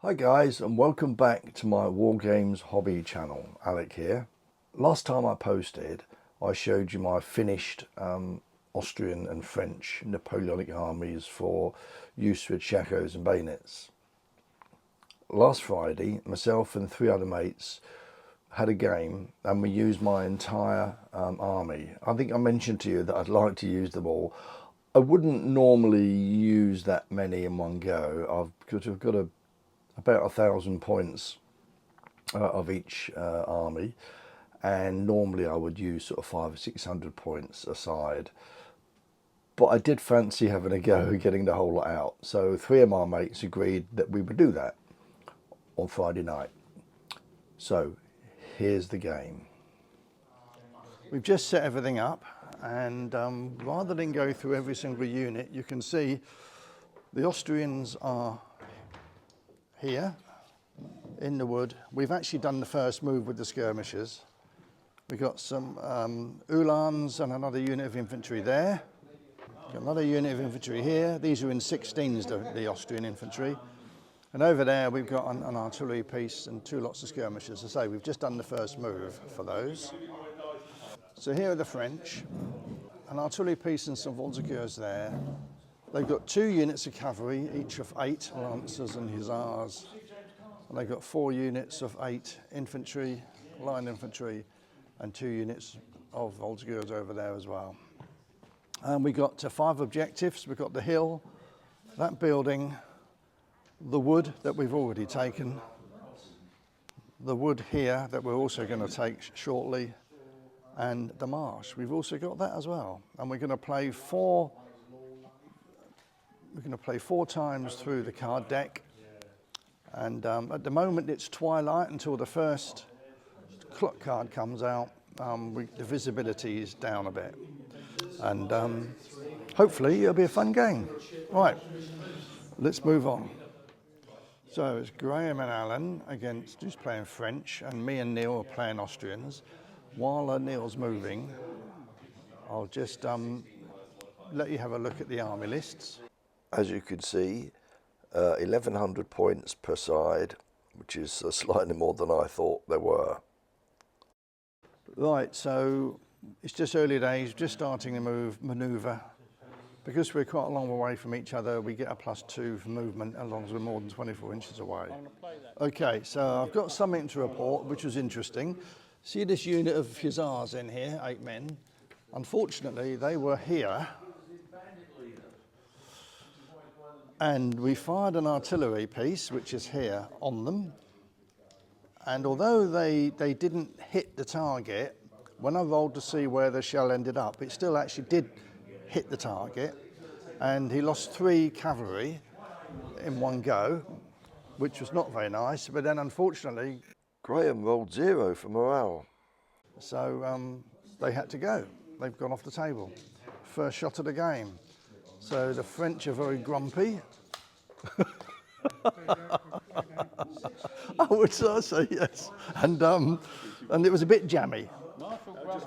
Hi guys, and welcome back to my War Games hobby channel. Alec here. Last time I posted, I showed you my finished Austrian and French Napoleonic armies for use with Shakos and Bayonets. Last Friday, myself and 3 other mates had a game and we used my entire army. I think I mentioned to you that I'd like to use them all. I wouldn't normally use that many in one go because I've got about 1,000 points of each army, and normally I would use sort of 500 or 600 points aside, but I did fancy having a go getting the whole lot out, so 3 of my mates agreed that we would do that on Friday night. So here's the game. We've just set everything up, and rather than go through every single unit, you can see the Austrians are here in the wood. We've actually done the first move with the skirmishers. We've got some Uhlans and another unit of infantry there. Got another unit of infantry here. These are in 16s, the Austrian infantry. And over there we've got an artillery piece and 2 lots of skirmishers. As I say, we've just done the first move for those. So here are the French. An artillery piece and some voltigeurs there. They've got 2 units of cavalry, each of 8 lancers and hussars. And they've got 4 units of 8 infantry, line infantry, and 2 units of voltigeurs over there as well. And we got 5 objectives. We've got the hill, that building, the wood that we've already taken, the wood here that we're also going to take shortly, and the marsh. We've also got that as well. And we're going to play 4 times through the card deck, and at the moment it's twilight until the first clock card comes out. The visibility is down a bit, and hopefully it'll be a fun game. Right, let's move on. So it's Graham and Alan against who's playing French, and me and Neil are playing Austrians. While Neil's moving, I'll just let you have a look at the army lists. As you can see, 1,100 points per side, which is slightly more than I thought there were. Right, so it's just early days, just starting the manoeuvre. Because we're quite a long way from each other, we get a +2 for movement as long as we're more than 24 inches away. Okay, so I've got something to report, which was interesting. See this unit of hussars in here, 8 men? Unfortunately, they were here, and we fired an artillery piece, which is here, on them. And although they didn't hit the target, when I rolled to see where the shell ended up, it still actually did hit the target. And he lost 3 cavalry in one go, which was not very nice. But then unfortunately, Graham rolled 0 for morale. So they had to go. They've gone off the table. First shot of the game. So the French are very grumpy. I would say yes. And it was a bit jammy.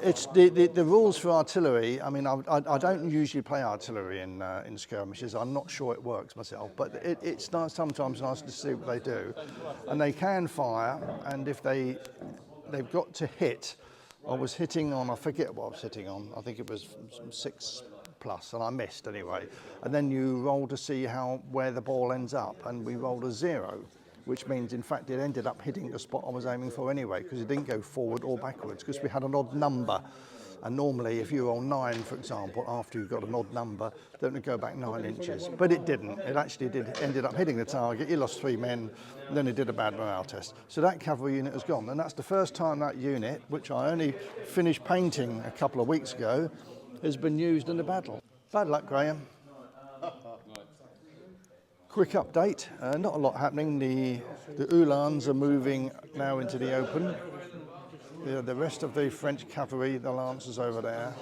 It's the rules for artillery. I mean, I don't usually play artillery in skirmishes. I'm not sure it works myself, but it's sometimes nice to see what they do. And they can fire, and if they've got to hit. I was hitting on, I forget what I was hitting on. I think it was 6+, and I missed anyway. And then you roll to see where the ball ends up, and we rolled a 0, which means in fact it ended up hitting the spot I was aiming for anyway, because it didn't go forward or backwards, because we had an odd number. And normally if you roll 9, for example, after you've got an odd number, don't go back 9 inches. But it didn't. It actually ended up hitting the target. He lost 3 men, and then he did a bad morale test. So that cavalry unit has gone, and that's the first time that unit, which I only finished painting a couple of weeks ago, has been used in the battle. Bad luck, Graham. Quick update, not a lot happening. The Uhlans are moving now into the open. The rest of the French cavalry, the lancers over there,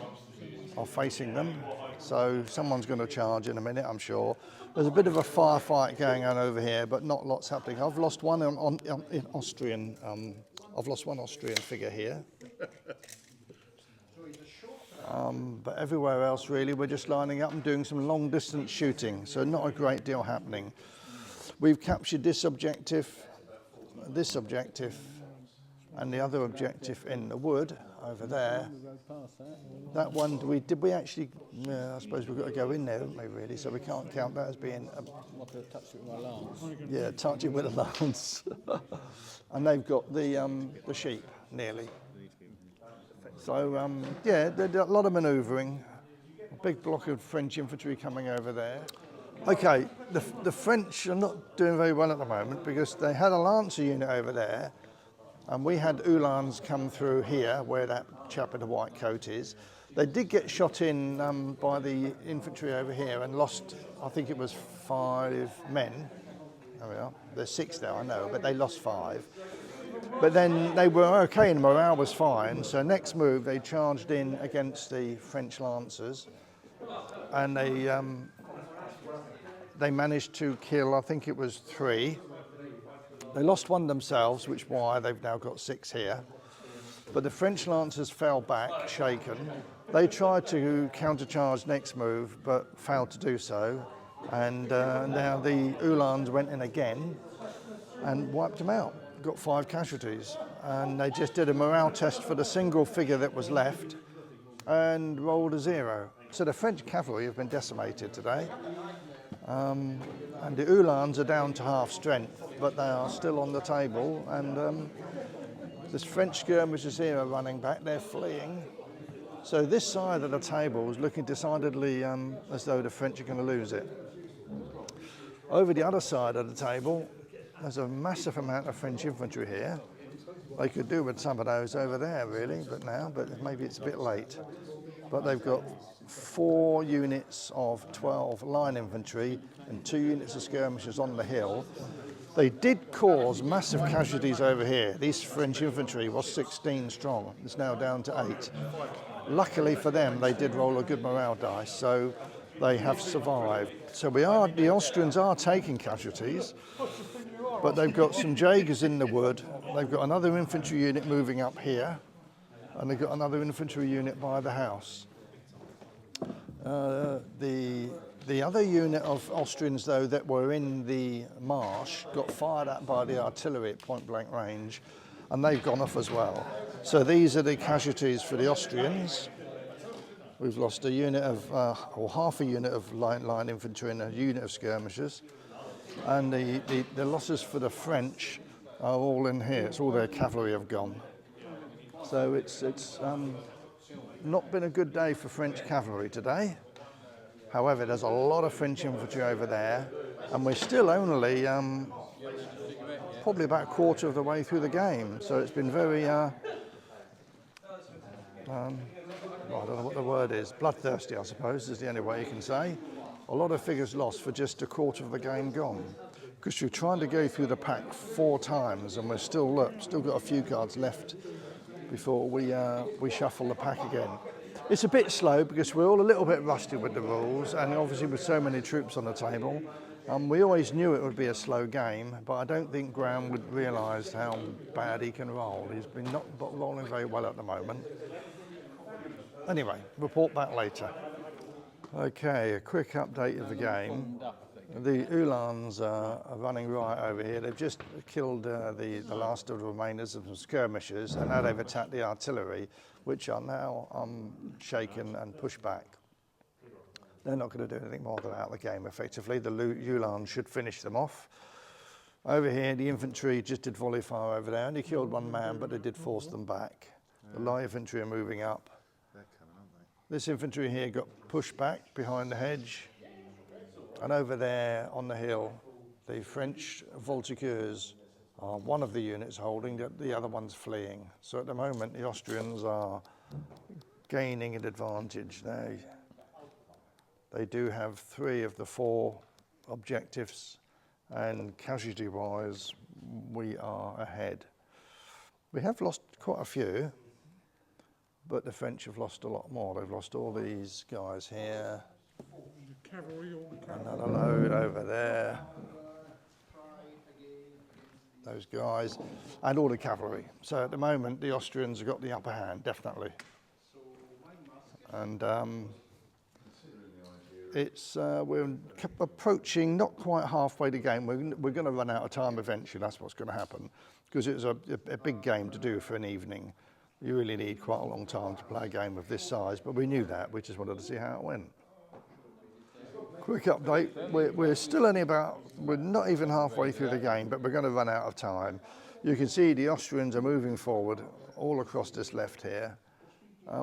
are facing them. So someone's going to charge in a minute, I'm sure. There's a bit of a firefight going on over here, but not lots happening. I've lost one Austrian. I've lost one Austrian figure here. But everywhere else, really, we're just lining up and doing some long-distance shooting, so not a great deal happening. We've captured this objective, and the other objective in the wood over there. That one, did we actually? I suppose we've got to go in there, haven't we? Really, so we can't count that as being. Touch it with my lance. Yeah, touch it with a lance. And they've got the sheep nearly. So yeah, there's a lot of manoeuvring. A big block of French infantry coming over there. Okay, the French are not doing very well at the moment because they had a Lancer unit over there, and we had Uhlans come through here where that chap in the white coat is. They did get shot in by the infantry over here and lost, I think it was 5 men. There we are. There's 6 now, I know, but they lost 5. But then they were okay and morale was fine. So next move, they charged in against the French Lancers, and they managed to kill, I think it was 3. They lost 1 themselves, which is why they've now got 6 here. But the French Lancers fell back, shaken. They tried to countercharge next move, but failed to do so. And now the Uhlans went in again and wiped them out. Got 5 casualties. And they just did a morale test for the single figure that was left and rolled a 0. So the French cavalry have been decimated today. And the Uhlans are down to half strength, but they are still on the table. And this French skirmishers here are running back, they're fleeing. So this side of the table is looking decidedly as though the French are going to lose it. Over the other side of the table, there's a massive amount of French infantry here. They could do with some of those over there, really, but maybe it's a bit late. But they've got 4 units of 12 line infantry and 2 units of skirmishers on the hill. They did cause massive casualties over here. This French infantry was 16 strong. It's now down to 8. Luckily for them, they did roll a good morale dice, so they have survived. So the Austrians are taking casualties, but they've got some Jaegers in the wood. They've got another infantry unit moving up here, and they've got another infantry unit by the house. The other unit of Austrians, though, that were in the marsh got fired at by the artillery at point-blank range, and they've gone off as well. So these are the casualties for the Austrians. We've lost a unit of, or half a unit of line infantry and a unit of skirmishers. And the losses for the French are all in here. It's all their cavalry have gone. So it's not been a good day for French cavalry today. However, there's a lot of French infantry over there, and we're still only probably about a quarter of the way through the game. So it's been very, I don't know what the word is, bloodthirsty, I suppose, is the only way you can say. A lot of figures lost for just a quarter of the game gone. Because you're trying to go through the pack 4 times, and we're still got a few cards left before we shuffle the pack again. It's a bit slow because we're all a little bit rusty with the rules, and obviously with so many troops on the table. We always knew it would be a slow game, but I don't think Graham would realise how bad he can roll. He's been not rolling very well at the moment. Anyway, report back later. Okay, a quick update of the game. The Uhlans are running right over here. They've just killed the last of the remainers of some skirmishers, and now they've attacked the artillery, which are now shaken and pushed back. They're not going to do anything more than out of the game, effectively. The Uhlans should finish them off. Over here, the infantry just did volley fire over there, and they killed 1 man, but they did force them back. The light infantry are moving up. They're coming, aren't they? This infantry here got pushed back behind the hedge. And over there on the hill, the French voltigeurs are one of the units holding, the other one's fleeing. So at the moment, the Austrians are gaining an advantage. They do have 3 of the 4 objectives, and casualty-wise, we are ahead. We have lost quite a few, but the French have lost a lot more. They've lost all these guys here. Another load over there. Those guys, and all the cavalry. So at the moment, the Austrians have got the upper hand, definitely. And It's we're approaching not quite halfway the game. We're going to run out of time eventually. That's what's going to happen, because it's a big game to do for an evening. You really need quite a long time to play a game of this size, but we knew that. We just wanted to see how it went. Quick update. We're still only we're not even halfway through the game, but we're going to run out of time. You can see the Austrians are moving forward all across this left here.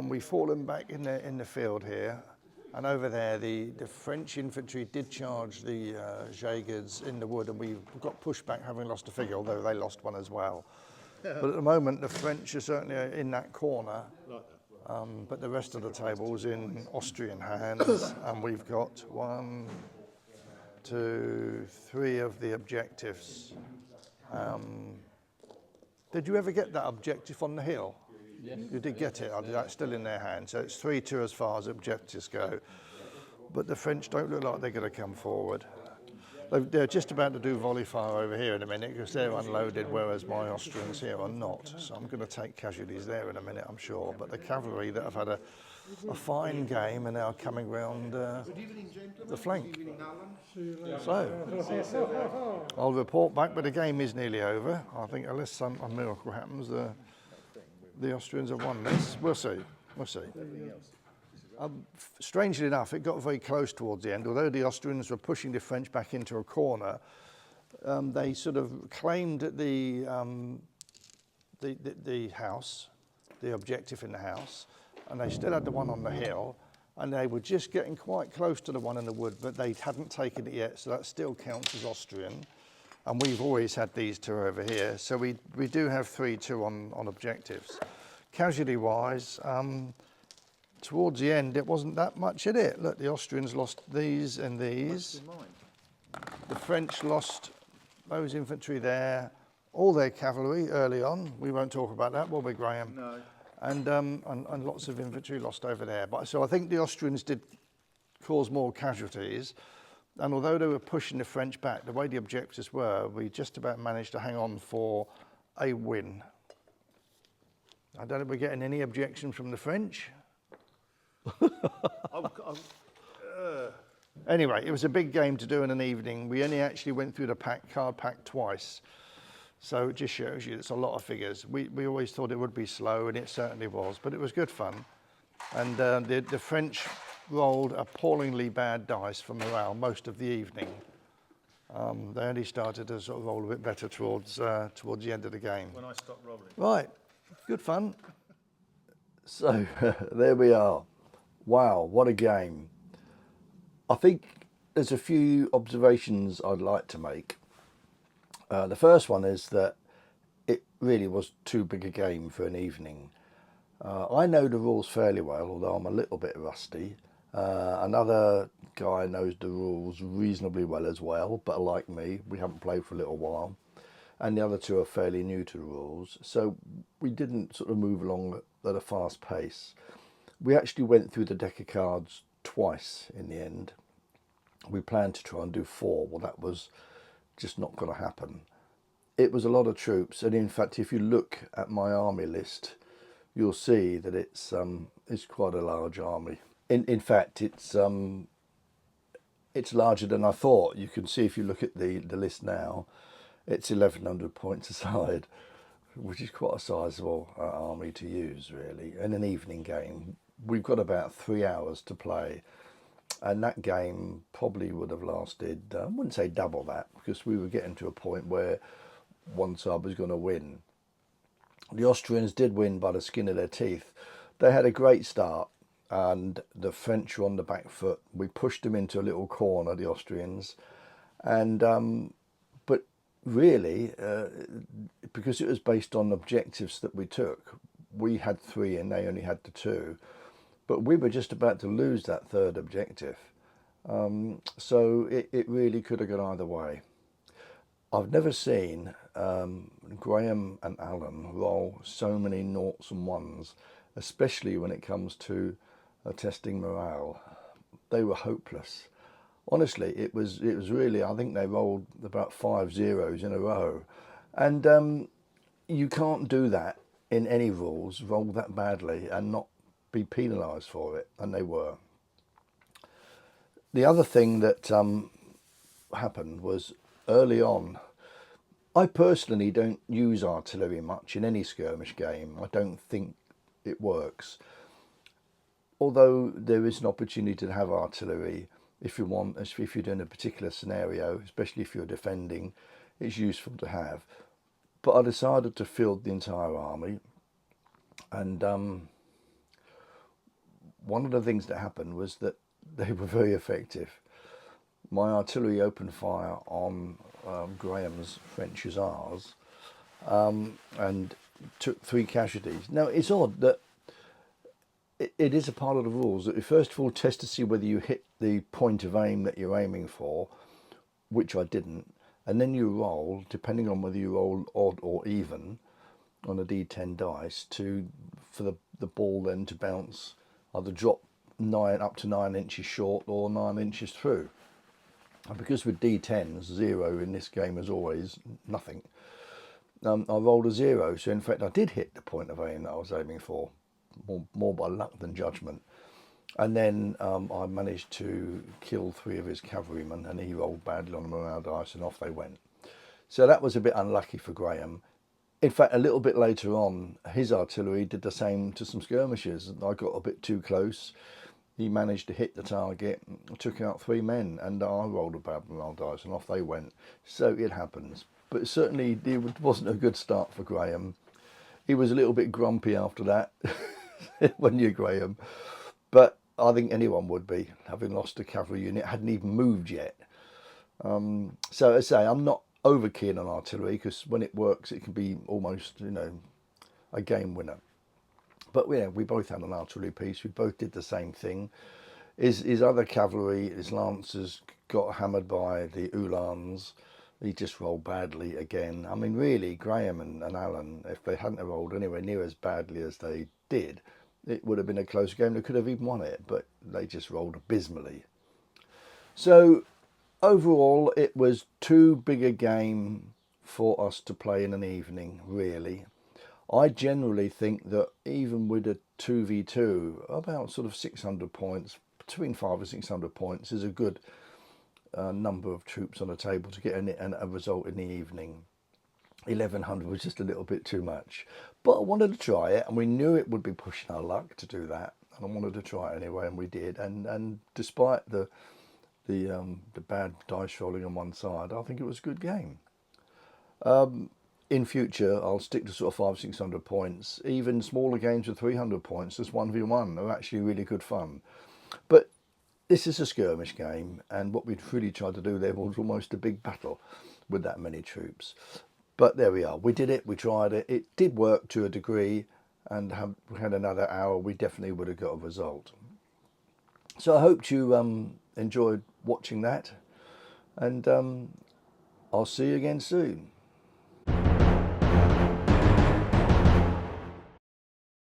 We've fallen back in the field here. And over there, the French infantry did charge the Shakos in the wood, and we got pushed back, having lost a figure, although they lost one as well. But at the moment, the French are certainly in that corner, but the rest of the table is in Austrian hands, and we've got 1, 2, 3 of the objectives. Did you ever get that objective on the hill? Yes. You did get it. That's still in their hands. So it's 3-2 as far as objectives go. But the French don't look like they're going to come forward. They're just about to do volley fire over here in a minute, because they're unloaded, whereas my Austrians here are not. So I'm going to take casualties there in a minute, I'm sure. But the cavalry that have had a fine game are now coming round the flank. So I'll report back, but the game is nearly over. I think unless a miracle happens, the Austrians have won this. We'll see. We'll see. Strangely enough, it got very close towards the end. Although the Austrians were pushing the French back into a corner, they sort of claimed the house, the objective in the house, and they still had the one on the hill, and they were just getting quite close to the one in the wood, but they hadn't taken it yet, so that still counts as Austrian. And we've always had these two over here, so we do have 3-2 on objectives. Casualty-wise, towards the end, it wasn't that much in it. Look, the Austrians lost these and these. The French lost those infantry there, all their cavalry early on. We won't talk about that, will we, Graham? No. And lots of infantry lost over there. But so I think the Austrians did cause more casualties. And although they were pushing the French back, the way the objectives were, we just about managed to hang on for a win. I don't know if we're getting any objection from the French. Anyway, it was a big game to do in an evening. We only actually went through the card pack twice. So it just shows you it's a lot of figures. We always thought it would be slow, and it certainly was, but it was good fun. And the French rolled appallingly bad dice for morale most of the evening. They only started to sort of roll a bit better towards the end of the game. When I stopped rolling. Right, good fun. So there we are. Wow, what a game. I think there's a few observations I'd like to make. The first one is that it really was too big a game for an evening. I know the rules fairly well, although I'm a little bit rusty. Another guy knows the rules reasonably well as well, but like me, we haven't played for a little while. And the other two are fairly new to the rules, so we didn't sort of move along at a fast pace. We actually went through the deck of cards twice in the end. We planned to try and do 4, well that was just not going to happen. It was a lot of troops, and in fact if you look at my army list, you'll see that it's quite a large army. In fact, it's larger than I thought. You can see if you look at the list now, it's 1,100 points aside, which is quite a sizable army to use, really. In an evening game, we've got about 3 hours to play, and that game probably would have lasted, I wouldn't say double that, because we were getting to a point where one side was going to win. The Austrians did win by the skin of their teeth. They had a great start, and the French were on the back foot. We pushed them into a little corner, the Austrians, and but really, because it was based on objectives that we took, we had 3 and they only had the 2, but we were just about to lose that 3rd objective, so it really could have gone either way. I've never seen Graham and Alan roll so many noughts and ones, especially when it comes to testing morale. They were hopeless. Honestly, it was really, I think they rolled about 5 zeros in a row. And you can't do that in any rules, roll that badly and not be penalised for it, and they were. The other thing that happened was early on, I personally don't use artillery much in any skirmish game. I don't think it works. Although there is an opportunity to have artillery if you want, if you're doing a particular scenario, especially if you're defending, it's useful to have. But I decided to field the entire army, and one of the things that happened was that they were very effective. My artillery opened fire on Graham's French Hussars and took 3 casualties. Now, it's odd that it is a part of the rules that you first of all test to see whether you hit the point of aim that you're aiming for, which I didn't, and then you roll, depending on whether you roll odd or even, on a d10 dice for the ball then to bounce, either drop up to 9 inches short or 9 inches through. And because with d10s, 0 in this game is always nothing, I rolled a 0. So in fact I did hit the point of aim that I was aiming for, more by luck than judgment. And then I managed to kill 3 of his cavalrymen, and he rolled badly on the morale dice and off they went. So that was a bit unlucky for Graham. In fact, a little bit later on, his artillery did the same to some skirmishers. I got a bit too close. He managed to hit the target, took out 3 men, and I rolled a bad morale dice and off they went. So it happens. But certainly it wasn't a good start for Graham. He was a little bit grumpy after that, when you're Graham. But I think anyone would be, having lost a cavalry unit, hadn't even moved yet. So as I say, I'm not over keen on artillery, because when it works it can be almost, a game winner. But yeah, we both had an artillery piece. We both did the same thing. His other cavalry, his lancers, got hammered by the Uhlans. He just rolled badly again. I mean, really, Graham and Alan, if they hadn't rolled anywhere near as badly as they did, it would have been a close game. They could have even won it, but they just rolled abysmally. So overall, it was too big a game for us to play in an evening, really. I generally think that even with a 2v2, about sort of 600 points, between 500 and 600 points is a good number of troops on a table to get a result in the evening. 1100 was just a little bit too much. But I wanted to try it, and we knew it would be pushing our luck to do that. And I wanted to try it anyway, and we did. And despite the bad dice rolling on one side, I think it was a good game. In future, I'll stick to sort of 500-600 points. Even smaller games with 300 points, as 1v1, are actually really good fun. But this is a skirmish game, and what we'd really tried to do there was almost a big battle with that many troops. But there we are. We did it. We tried it. It did work to a degree, and we had another hour, we definitely would have got a result. So I hope you enjoyed watching that, and I'll see you again soon.